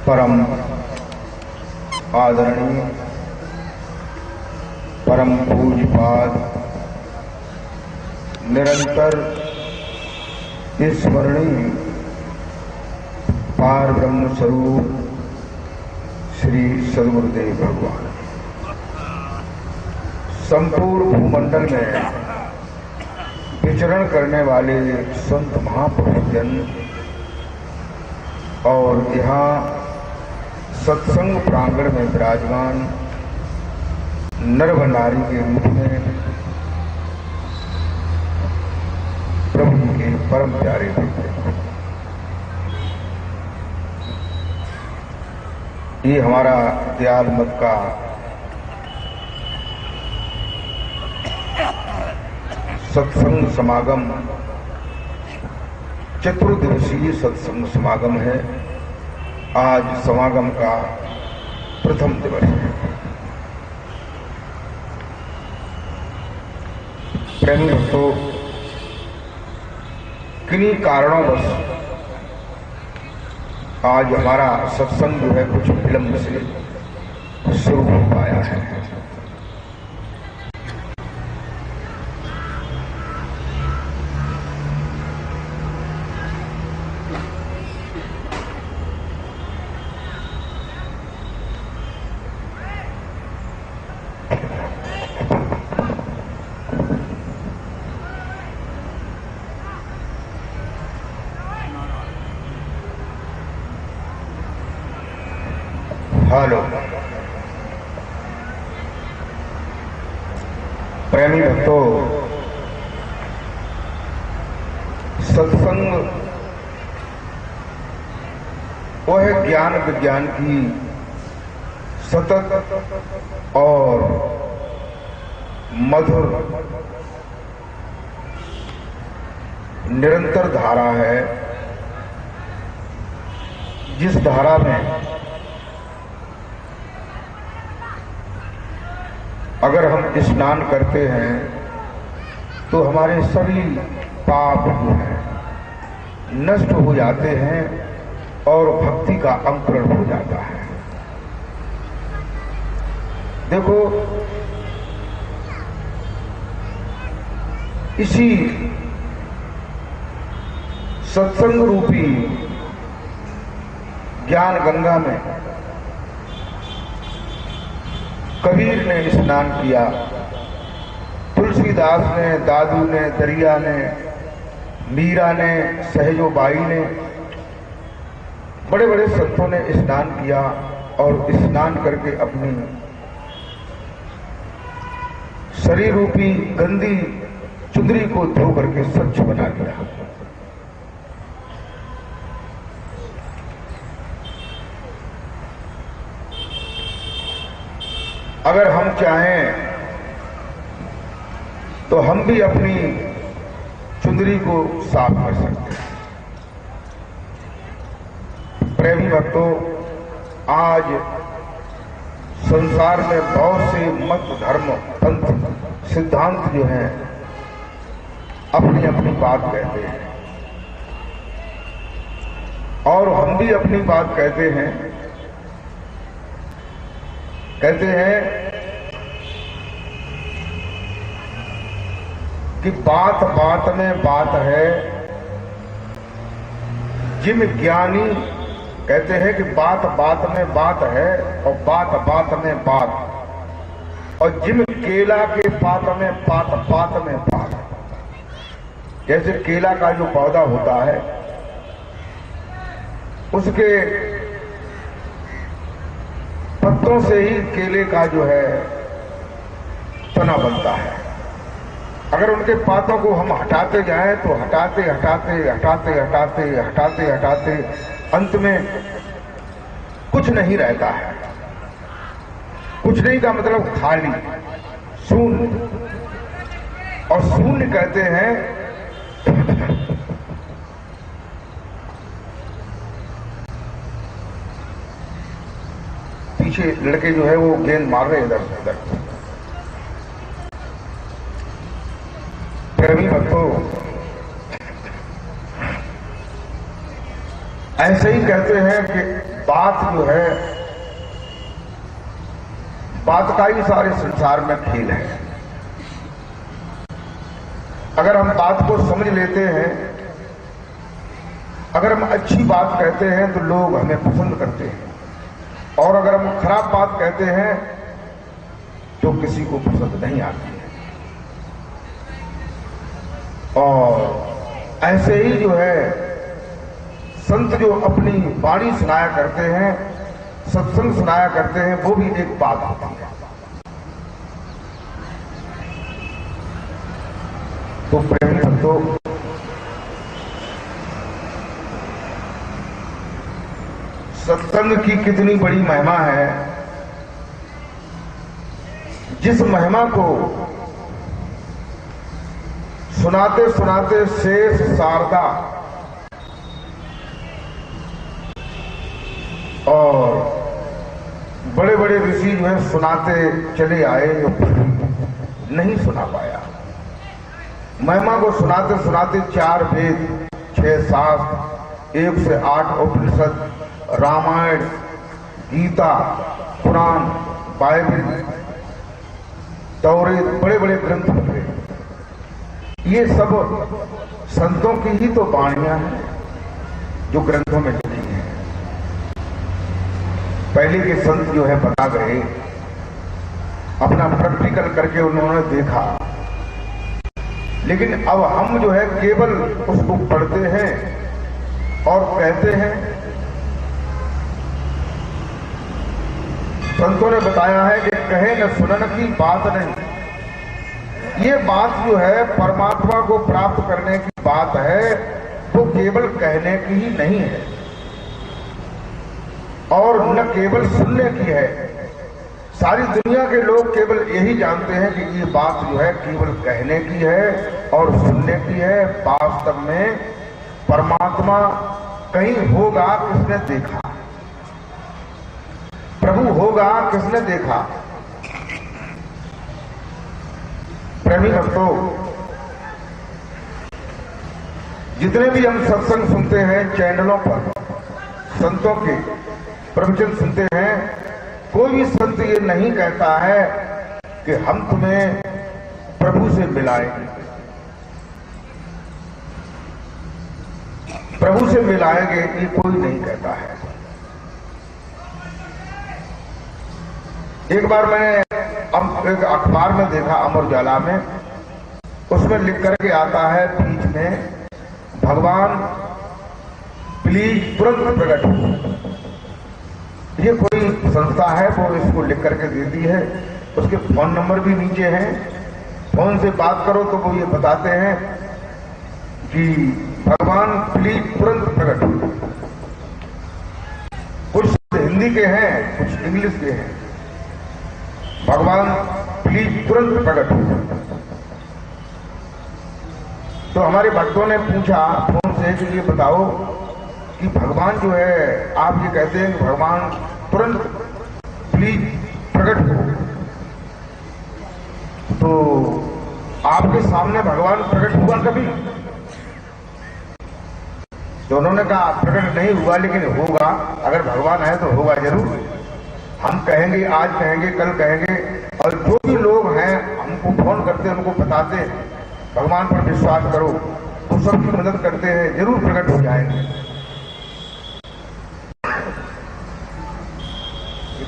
परम आदरणीय परम पूज्यपाद निरंतर स्मरणीय पार ब्रह्म स्वरूप श्री सद्गुरुदेव भगवान संपूर्ण भूमंडल में विचरण करने वाले संत महापुरुष जन और यहाँ सत्संग प्रांगण में विराजमान नर व नारी के रूप में प्रभु के परम प्यारे भक्त, ये हमारा दयाल मत का सत्संग समागम चतुर्दिवसीय सत्संग समागम है। आज समागम का प्रथम दिवस है। प्रेमी भक्तों, किन्हीं कारणोंवश आज हमारा सत्संग जो है कुछ विलंब से शुरू हो पाया है। हेलो प्रेमी भक्तों, सत्संग वह ज्ञान विज्ञान की सतत और मधुर निरंतर धारा है, जिस धारा में अगर हम स्नान करते हैं तो हमारे सभी पाप जो है नष्ट हो जाते हैं और भक्ति का अंकुरण हो जाता है। देखो, इसी सत्संग रूपी ज्ञान गंगा में कबीर ने स्नान किया, तुलसीदास ने, दादू ने, दरिया ने, मीरा ने, सहजोबाई ने, बड़े बड़े संतों ने स्नान किया और स्नान करके अपनी शरीर रूपी गंदी चुंदरी को धो करके स्वच्छ बना दिया। अगर हम चाहें तो हम भी अपनी चुंदरी को साफ कर सकते हैं। प्रेमी भक्तों, आज संसार में बहुत से मत, धर्म, पंथ, सिद्धांत जो हैं अपनी अपनी बात कहते हैं और हम भी अपनी बात कहते हैं कि बात बात में बात है। जिम ज्ञानी कहते हैं कि बात बात में बात है और बात बात में बात, और जिम केला के पात में पात पात में पात। जैसे केला का जो पौधा होता है उसके पत्तों से ही केले का जो है तना बनता है। अगर उनके पातों को हम हटाते जाएं तो हटाते हटाते हटाते हटाते हटाते हटाते अंत में कुछ नहीं रहता है। कुछ नहीं का मतलब खाली, शून्य। और शून्य कहते हैं पीछे लड़के जो है वो गेंद मार रहे इधर उधर। प्रेमी भक्तों, ऐसे ही कहते हैं कि बात जो है, बात का ही सारे संसार में खेल है। अगर हम बात को समझ लेते हैं, अगर हम अच्छी बात कहते हैं तो लोग हमें पसंद करते हैं, और अगर हम खराब बात कहते हैं तो किसी को पसंद नहीं आती है। और ऐसे ही जो है संत जो अपनी वाणी सुनाया करते हैं, सत्संग सुनाया करते हैं, वो भी एक बात होती है। तो प्रेमी संतों, सत्संग की कितनी बड़ी महिमा है। जिस महिमा को सुनाते सुनाते शेष शारदा और बड़े बड़े ऋषि जो है सुनाते चले आए, जो नहीं सुना पाया। महिमा को सुनाते सुनाते 4 वेद, 6 शास्त्र, 1 से 8 उपनिषद, रामायण, गीता, कुरान, बाइबल, तौरेत, बड़े बड़े ग्रंथ बने। ये सब संतों की ही तो वाणियां हैं जो ग्रंथों में लिखी हैं। पहले के संत जो है बता गए, अपना प्रैक्टिकल करके उन्होंने देखा, लेकिन अब हम जो है केवल उसको पढ़ते हैं और कहते हैं। संतों ने बताया है कि कहे न सुनन की बात नहीं। ये बात जो है परमात्मा को प्राप्त करने की बात है, वो केवल कहने की ही नहीं है और न केवल सुनने की है। सारी दुनिया के लोग केवल यही जानते हैं कि ये बात जो है केवल कहने की है और सुनने की है। वास्तव में परमात्मा कहीं होगा किसने देखा, प्रभु होगा किसने देखा। प्रेमी भक्तों, जितने भी हम सत्संग सुनते हैं चैनलों पर, संतों के प्रवचन सुनते हैं, कोई भी संत ये नहीं कहता है कि हम तुम्हें प्रभु से मिलाएंगे, प्रभु से मिलाएंगे, ये कोई नहीं कहता है। एक बार मैंने एक अखबार में देखा, अमर उजाला में, उसमें लिख करके आता है बीच में, भगवान प्लीज तुरंत प्रकट हो। ये कोई संस्था है, वो इसको लिख करके देती है। उसके फोन नंबर भी नीचे हैं, फोन से बात करो तो वो ये बताते हैं कि भगवान प्लीज तुरंत प्रकट हो। कुछ हिंदी के हैं, कुछ इंग्लिश के हैं। भगवान प्लीज तुरंत प्रकट हो। तो हमारे भक्तों ने पूछा फोन से कि ये बताओ कि भगवान जो है, आप ये कहते हैं कि भगवान तुरंत प्लीज प्रकट हो, तो आपके सामने भगवान प्रकट हुआ कभी? तो उन्होंने कहा प्रकट नहीं हुआ, लेकिन होगा। अगर भगवान है तो होगा जरूर। हम कहेंगे, आज कहेंगे, कल कहेंगे, और जो भी लोग हैं हमको फोन करते हैं, उनको बताते हैं भगवान पर विश्वास करो, वो सबकी मदद करते हैं, जरूर प्रकट हो जाएंगे।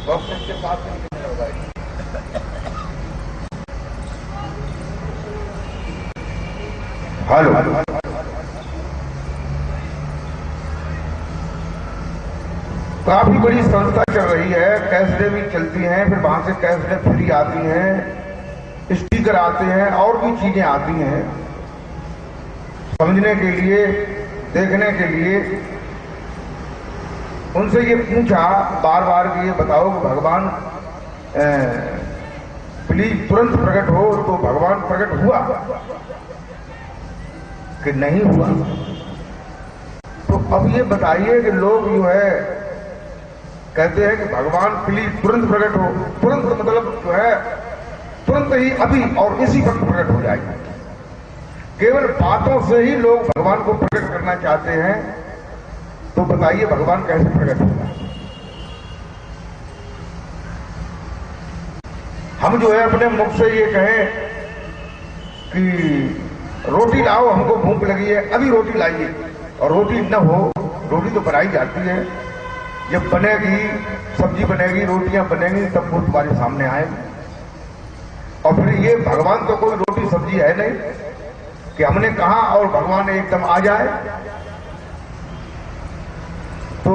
के पास हेलो, काफी बड़ी संस्था चल रही है, कैसेटें भी चलती हैं, फिर वहां से कैसेटें फ्री आती हैं, स्टिकर आते हैं, और भी चीजें आती हैं समझने के लिए, देखने के लिए। उनसे ये पूछा बार बार कि ये बताओ कि भगवान प्लीज तुरंत प्रकट हो, तो भगवान प्रकट हुआ कि नहीं हुआ? तो अब ये बताइए कि लोग जो है कहते हैं कि भगवान प्लीज तुरंत प्रकट हो। तुरंत मतलब जो है तुरंत ही, अभी और इसी वक्त प्रकट हो जाएगी। केवल बातों से ही लोग भगवान को प्रकट करना चाहते हैं, तो बताइए भगवान कैसे प्रकट होगा। हम जो है अपने मुख से ये कहें कि रोटी लाओ, हमको भूख लगी है, अभी रोटी लाइए, और रोटी न हो, रोटी तो बनाई जाती है, जब बनेगी, सब्जी बनेगी, रोटियां बनेंगी, तब वो तुम्हारे सामने आएगी। और फिर ये भगवान तो कोई रोटी सब्जी है नहीं कि हमने कहा और भगवान एकदम आ जाए। तो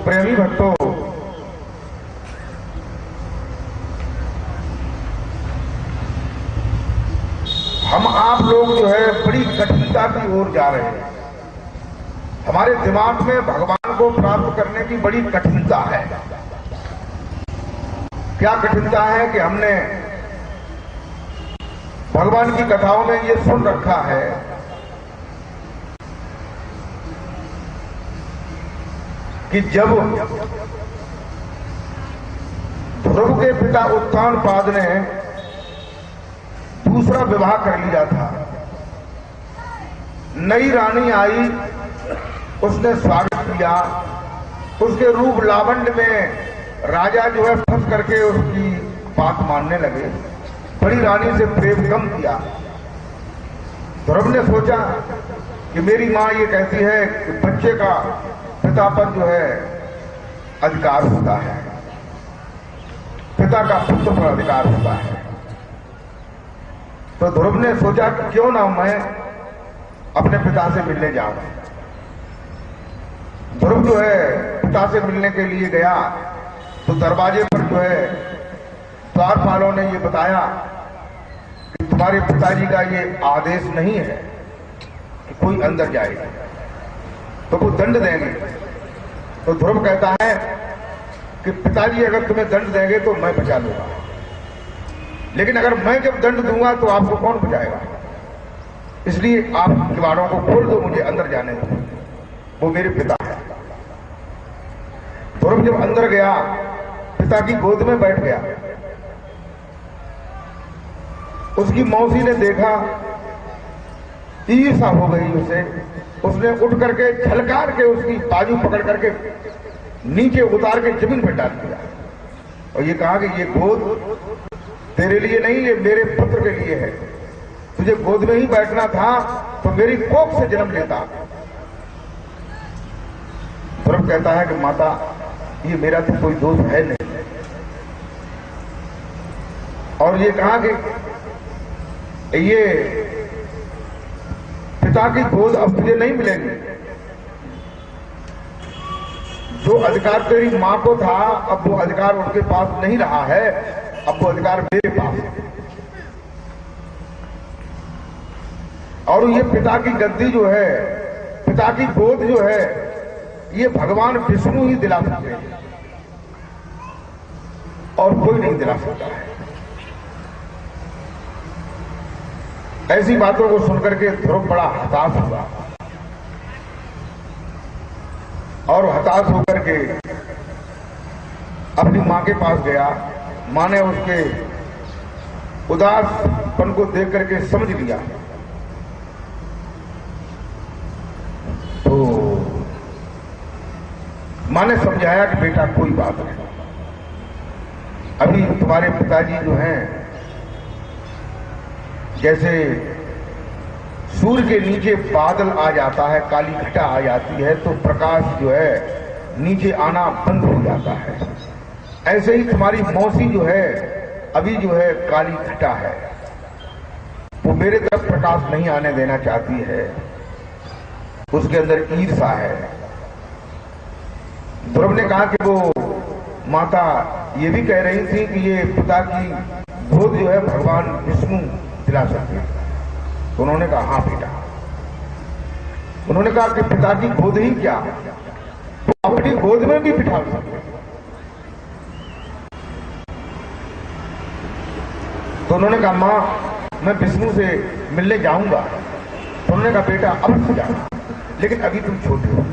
प्रेमी भक्तों, हम आप लोग जो है बड़ी कठिनता की ओर जा रहे हैं। हमारे दिमाग में भगवान को प्राप्त करने की बड़ी कठिनता है। क्या कठिनता है कि हमने भगवान की कथाओं में ये सुन रखा है कि जब ध्रुव के पिता उत्तानपाद ने दूसरा विवाह कर लिया था, नई रानी आई, उसने स्वागत किया, उसके रूप लावण्य में राजा जो है फंस करके उसकी बात मानने लगे, बड़ी रानी से प्रेम कम किया। ध्रुव ने सोचा कि मेरी मां ये कहती है कि बच्चे का पिता पर जो है अधिकार होता है, पिता का पुत्र पर अधिकार होता है। तो ध्रुव ने सोचा कि क्यों ना मैं अपने पिता से मिलने जाऊं। ध्रुव जो है पिता से मिलने के लिए गया तो दरवाजे पर जो है द्वारपालों ने ये बताया कि तुम्हारे पिताजी का ये आदेश नहीं है कि कोई अंदर जाएगा, तो वो दंड देंगे। तो ध्रुव कहता है कि पिताजी अगर तुम्हें दंड देंगे तो मैं बचा लूंगा, लेकिन अगर मैं जब दंड दूंगा तो आपको कौन बचाएगा, इसलिए आप किवाड़ों को खोल दो, मुझे अंदर जाने दो, वो मेरे पिता है। ध्रुव जब अंदर गया, पिता की गोद में बैठ गया, उसकी मौसी ने देखा, ईर्ष्या हो गई उसे, उसने उठ करके झलकार के उसकी बाजू पकड़ करके नीचे उतार के जमीन पर डाल दिया और ये कहा कि ये गोद तेरे लिए नहीं, ये मेरे पुत्र के लिए है, तुझे गोद में ही बैठना था तो मेरी कोख से जन्म लेता। ध्रुव कहता है कि माता, ये मेरा तो कोई दोष है नहीं, और ये कहा कि ये पिता की गोद अब तुझे नहीं मिलेगी, जो अधिकार तेरी मां को था अब वो अधिकार उनके पास नहीं रहा है, अब वो अधिकार मेरे पास है। और ये पिता की गद्दी जो है, पिता की गोद जो है, ये भगवान विष्णु ही दिला सकते हैं और कोई नहीं दिला सकता है। ऐसी बातों को सुनकर के ध्रुव बड़ा हताश हुआ और हताश होकर के अपनी मां के पास गया। मां ने उसके उदासपन को देख करके समझ लिया, तो मां ने समझाया कि बेटा कोई बात नहीं, अभी तुम्हारे पिताजी जो हैं, जैसे सूर्य के नीचे बादल आ जाता है, काली घटा आ जाती है तो प्रकाश जो है नीचे आना बंद हो जाता है, ऐसे ही तुम्हारी मौसी जो है अभी जो है काली घटा है, वो मेरे तरफ प्रकाश नहीं आने देना चाहती है, उसके अंदर ईर्ष्या है। ध्रुव ने कहा कि वो माता ये भी कह रही थी कि ये पिता की गोद जो है भगवान विष्णु दिला सकते हैं। तो उन्होंने कहा हाँ बेटा। उन्होंने कहा कि पिता की गोद ही क्या, तो अपनी गोद में भी बिठा सकते। तो उन्होंने कहा मां मैं विष्णु से मिलने जाऊंगा। तो उन्होंने कहा बेटा अवश्य जाना, लेकिन अभी तुम छोटे हो।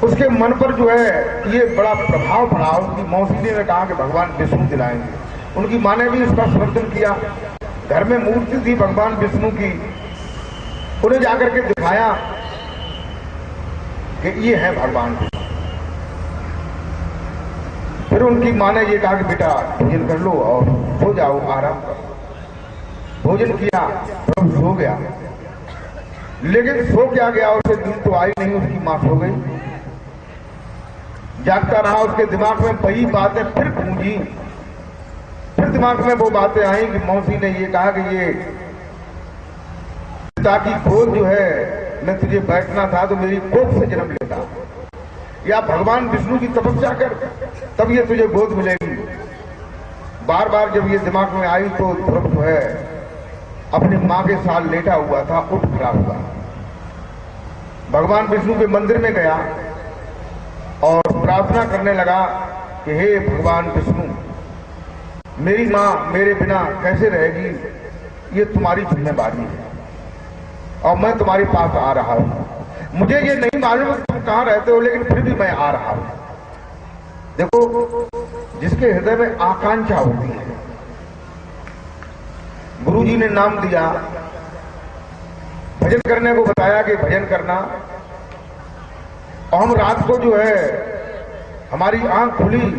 उसके मन पर जो है ये बड़ा प्रभाव पड़ा। उसकी मौसी ने कहा कि भगवान विष्णु दिलाएंगे। उनकी मां ने भी उसका समर्थन किया। घर में मूर्ति थी भगवान विष्णु की, उन्हें जाकर के दिखाया कि ये है भगवान। फिर उनकी माँ ने ये कहा कि बेटा भोजन कर लो और सो जाओ, आराम करो। भोजन किया, प्रभु सो गया। लेकिन सो क्या गया, उसे नींद तो आई नहीं, उसकी माँ सो गई। जागता रहा, उसके दिमाग में वही बातें फिर गूंजी। फिर दिमाग में वो बातें आई कि मौसी ने ये कहा कि ये पिता की गोद जो है, मैं तुझे बैठना था तो मेरी गोद से जन्म लेता, या भगवान विष्णु की तपस्या कर तब ये तुझे गोद मिलेगी। बार बार जब ये दिमाग में आई तो ध्रुव जो है अपनी मां के साथ लेटा हुआ था, उठ खड़ा हुआ, भगवान विष्णु के मंदिर में गया और प्रार्थना करने लगा कि हे भगवान विष्णु, मेरी मां मेरे बिना कैसे रहेगी, ये तुम्हारी जिम्मेदारी है और मैं तुम्हारे पास आ रहा हूं। मुझे ये नहीं मालूम तुम कहां रहते हो, लेकिन फिर भी मैं आ रहा हूं। देखो, जिसके हृदय में आकांक्षा होती है, गुरु जी ने नाम दिया, भजन करने को बताया कि भजन करना, और हम रात को जो है हमारी आंख खुली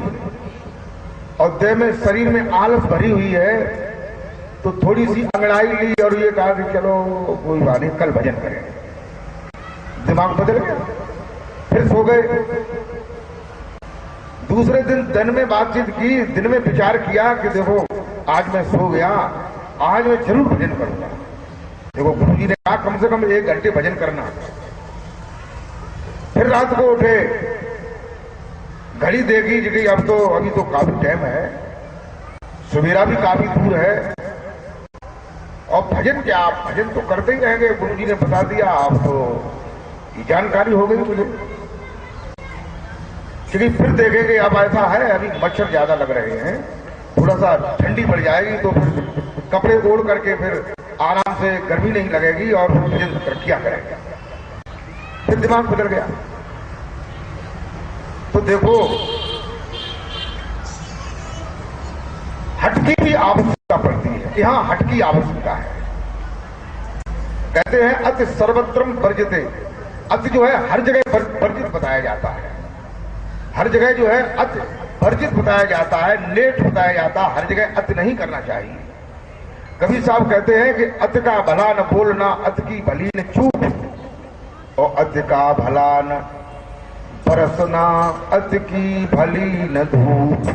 और देह में शरीर में आलस भरी हुई है, तो थोड़ी सी अंगड़ाई ली और ये कहा कि चलो कोई बात नहीं, कल भजन करेंगे। दिमाग बदल गया, फिर सो गए। दूसरे दिन में बातचीत की, दिन में विचार किया कि देखो आज मैं सो गया, आज मैं जरूर भजन करूंगा। देखो गुरु जी ने कहा कम से कम 1 घंटे भजन करना। फिर रात को उठे, घड़ी देखी कि अब तो अभी तो काफी टाइम है, सवेरा भी काफी दूर है, और भजन क्या, आप भजन तो करते ही रहेंगे, गुरु जी ने बता दिया, आप तो ये जानकारी हो गई मुझे। क्योंकि फिर देखेंगे अब ऐसा है, अभी मच्छर ज्यादा लग रहे हैं, थोड़ा सा ठंडी पड़ जाएगी तो फिर कपड़े ओढ़ करके फिर आराम से, गर्मी नहीं लगेगी और भजन किया करेंगे। फिर दिमाग बदल गया। तो देखो, हट की भी आवश्यकता पड़ती है, यहां हट की आवश्यकता है। कहते हैं अति सर्वत्रम वर्जिते, अति जो है हर जगह वर्जित बताया जाता है, हर जगह जो है अति वर्जित बताया जाता है, नेट बताया जाता है, हर जगह अति नहीं करना चाहिए। कबीर साहब कहते हैं कि अति का भला न बोलना, अति की भली न चूक, और अति का भला न बरसना, अति की भली न धूप।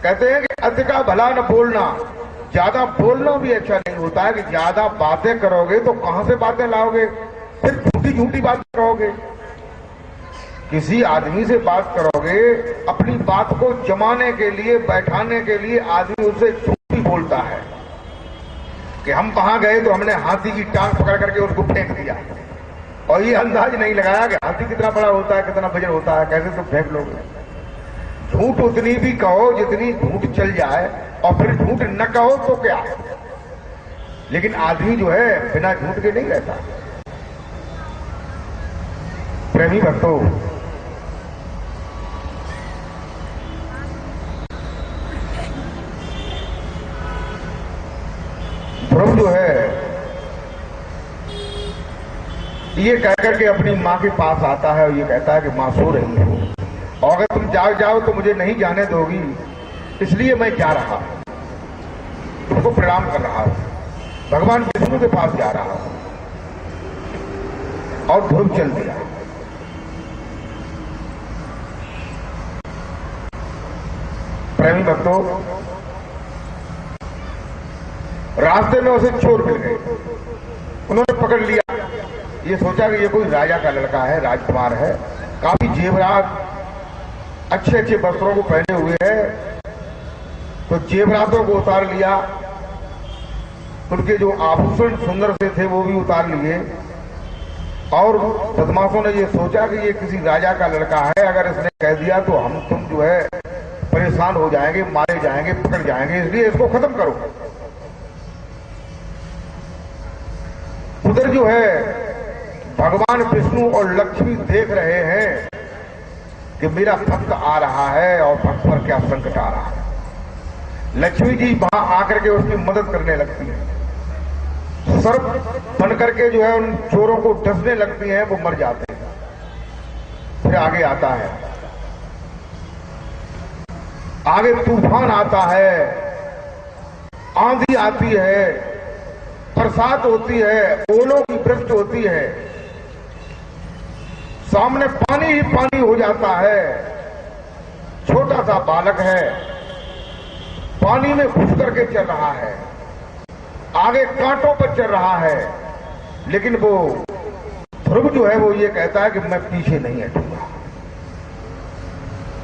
कहते हैं कि अति का भला न बोलना, ज्यादा बोलना भी अच्छा नहीं होता है, कि ज्यादा बातें करोगे तो कहां से बातें लाओगे, फिर झूठी झूठी बात करोगे। किसी आदमी से बात करोगे, अपनी बात को जमाने के लिए, बैठाने के लिए आदमी उससे झूठी बोलता है कि हम वहां गए तो हमने हाथी की टांग पकड़ करके उसको फेंक दिया, और ये अंदाज नहीं लगाया कि हाथी कितना बड़ा होता है, कितना वजन होता है, कैसे तुम फेंक लोगे। झूठ उतनी भी कहो जितनी झूठ चल जाए, और फिर झूठ न कहो तो क्या, लेकिन आदमी जो है बिना झूठ के नहीं रहता। प्रेमी भक्तों, ध्रुव जो है ये कहकर के अपनी मां के पास आता है और ये कहता है कि मां सो रही है, और अगर तुम जाग जाओ तो मुझे नहीं जाने दोगी, इसलिए मैं जा रहा हूं, तुमको प्रणाम कर रहा हूं, भगवान विष्णु के पास जा रहा हूं। और ध्रुव चल दिया। प्रेमी भक्तों, रास्ते में उसे चोर मिल गए, उन्होंने पकड़ लिया। ये सोचा कि ये कोई राजा का लड़का है, राजकुमार है, काफी जेवरात, अच्छे अच्छे वस्त्रों को पहने हुए है, तो जेवरातों को उतार लिया, उनके जो आभूषण सुंदर से थे वो भी उतार लिए, और बदमाशों ने ये सोचा कि ये किसी राजा का लड़का है, अगर इसने कह दिया तो हम तुम जो है परेशान हो जाएंगे, मारे जाएंगे, पकड़ जाएंगे, इसलिए इसको खत्म करो। उधर जो है भगवान विष्णु और लक्ष्मी देख रहे हैं कि मेरा भक्त आ रहा है और भक्त पर क्या संकट आ रहा है। लक्ष्मी जी वहां आकर के उसकी मदद करने लगती है। सर्प बन करके जो है उन चोरों को डसने लगती हैं, वो मर जाते हैं। फिर आगे आता है, आगे तूफान आता है, आंधी आती है, बरसात होती है, ओलों की वृष्टि होती है, सामने पानी ही पानी हो जाता है। छोटा सा बालक है, पानी में घुस करके चल रहा है, आगे कांटों पर चल रहा है, लेकिन वो ध्रुव जो है वो ये कहता है कि मैं पीछे नहीं हटूंगा।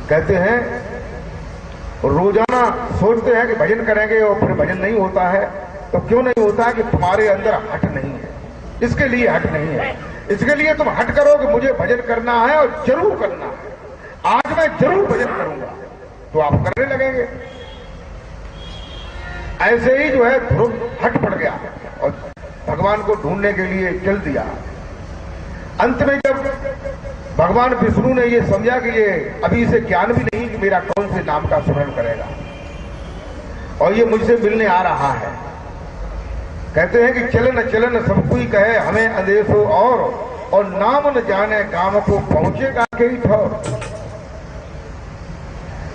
कहते हैं रोजाना सोचते हैं कि भजन करेंगे और फिर भजन नहीं होता है, तो क्यों नहीं होता है कि तुम्हारे अंदर हट नहीं है। इसके लिए हट नहीं है, इसके लिए तुम हट करो कि मुझे भजन करना है और जरूर करना है, आज मैं जरूर भजन करूंगा, तो आप करने लगेंगे। ऐसे ही जो है ध्रुव हट पड़ गया और भगवान को ढूंढने के लिए चल दिया। अंत में जब भगवान विष्णु ने ये समझा कि ये अभी इसे ज्ञान भी नहीं कि मेरा कौन से नाम का स्मरण करेगा और ये मुझसे मिलने आ रहा है, कहते हैं कि चलन चलन सब कोई कहे हमें आदेश हो और नाम न जाने काम को पहुंचेगा कहीं ठौर।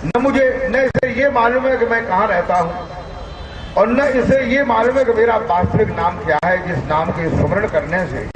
न मुझे न इसे ये मालूम है कि मैं कहां रहता हूं और न इसे ये मालूम है कि मेरा वास्तविक नाम क्या है, जिस नाम के स्मरण करने से